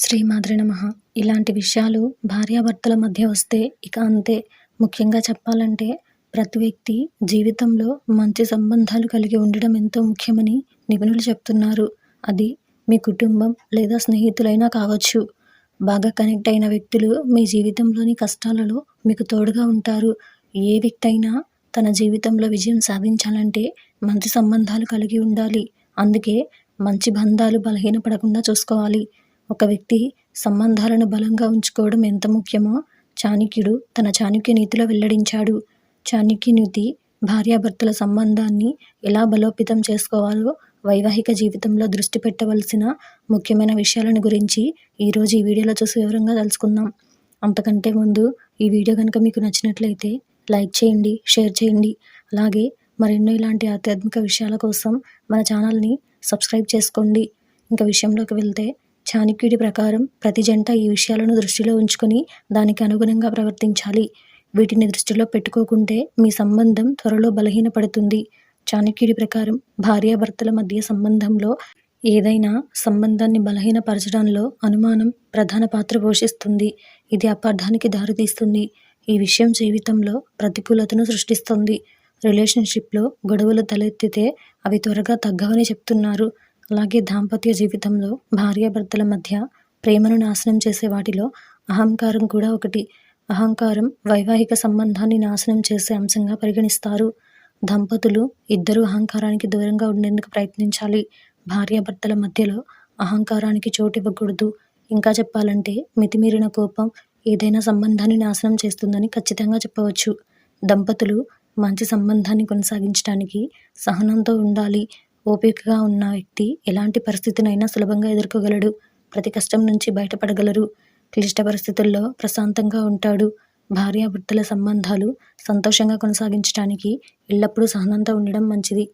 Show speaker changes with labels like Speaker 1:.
Speaker 1: శ్రీమాత్రే నమః. ఇలాంటి విషయాలు భార్యాభర్తల మధ్య వస్తే ఇక అంతే. ముఖ్యంగా చెప్పాలంటే ప్రతి వ్యక్తి జీవితంలో మంచి సంబంధాలు కలిగి ఉండడం ఎంతో ముఖ్యమని నిపుణులు చెప్తున్నారు. అది మీ కుటుంబం లేదా స్నేహితులైనా కావచ్చు. బాగా కనెక్ట్ అయిన వ్యక్తులు మీ జీవితంలోని కష్టాలలో మీకు తోడుగా ఉంటారు. ఏ వ్యక్తి అయినా తన జీవితంలో విజయం సాధించాలంటే మంచి సంబంధాలు కలిగి ఉండాలి. అందుకే మంచి బంధాలు బలహీనపడకుండా చూసుకోవాలి. ఒక వ్యక్తి సంబంధాలను బలంగా ఉంచుకోవడం ఎంత ముఖ్యమో చాణక్యుడు తన చాణక్య నీతిలో వెల్లడించాడు. చాణక్య నీతి భార్యాభర్తల సంబంధాన్ని ఎలా బలోపేతం చేసుకోవాలో, వైవాహిక జీవితంలో దృష్టి పెట్టవలసిన ముఖ్యమైన విషయాలను గురించి ఈరోజు ఈ వీడియోలో చూసి వివరంగా తెలుసుకుందాం. అంతకంటే ముందు ఈ వీడియో కనుక మీకు నచ్చినట్లయితే లైక్ చేయండి, షేర్ చేయండి. అలాగే మరెన్నో ఇలాంటి ఆధ్యాత్మిక విషయాల కోసం మన ఛానల్ని సబ్స్క్రైబ్ చేసుకోండి. ఇంకా విషయంలోకి వెళ్తే చాణక్యుడి ప్రకారం ప్రతి జంట ఈ విషయాలను దృష్టిలో ఉంచుకొని దానికి అనుగుణంగా ప్రవర్తించాలి. వీటిని దృష్టిలో పెట్టుకోకుంటే మీ సంబంధం త్వరలో బలహీనపడుతుంది. చాణక్యుడి ప్రకారం భార్యాభర్తల మధ్య సంబంధంలో ఏదైనా సంబంధాన్ని బలహీనపరచడంలో అనుమానం ప్రధాన పాత్ర పోషిస్తుంది. ఇది అపార్థానికి దారితీస్తుంది. ఈ విషయం జీవితంలో ప్రతికూలతను సృష్టిస్తుంది. రిలేషన్షిప్లో గొడవలు తలెత్తితే అవి త్వరగా తగ్గవని చెప్తున్నారు. అలాగే దాంపత్య జీవితంలో భార్యాభర్తల మధ్య ప్రేమను నాశనం చేసే వాటిలో అహంకారం కూడా ఒకటి. అహంకారం వైవాహిక సంబంధాన్ని నాశనం చేసే అంశంగా పరిగణిస్తారు. దంపతులు ఇద్దరూ అహంకారానికి దూరంగా ఉండేందుకు ప్రయత్నించాలి. భార్యాభర్తల మధ్యలో అహంకారానికి చోటు ఇవ్వకూడదు. ఇంకా చెప్పాలంటే మితిమీరిన కోపం ఏదైనా సంబంధాన్ని నాశనం చేస్తుందని ఖచ్చితంగా చెప్పవచ్చు. దంపతులు మంచి సంబంధాన్ని కొనసాగించడానికి సహనంతో ఉండాలి. ఓపికగా ఉన్న వ్యక్తి ఎలాంటి పరిస్థితినైనా సులభంగా ఎదుర్కోగలడు. ప్రతి కష్టం నుంచి బయటపడగలరు. క్లిష్ట పరిస్థితుల్లో ప్రశాంతంగా ఉంటాడు. భార్యాభర్తల సంబంధాలు సంతోషంగా కొనసాగించడానికి ఎల్లప్పుడూ సహనంతో ఉండడం మంచిది.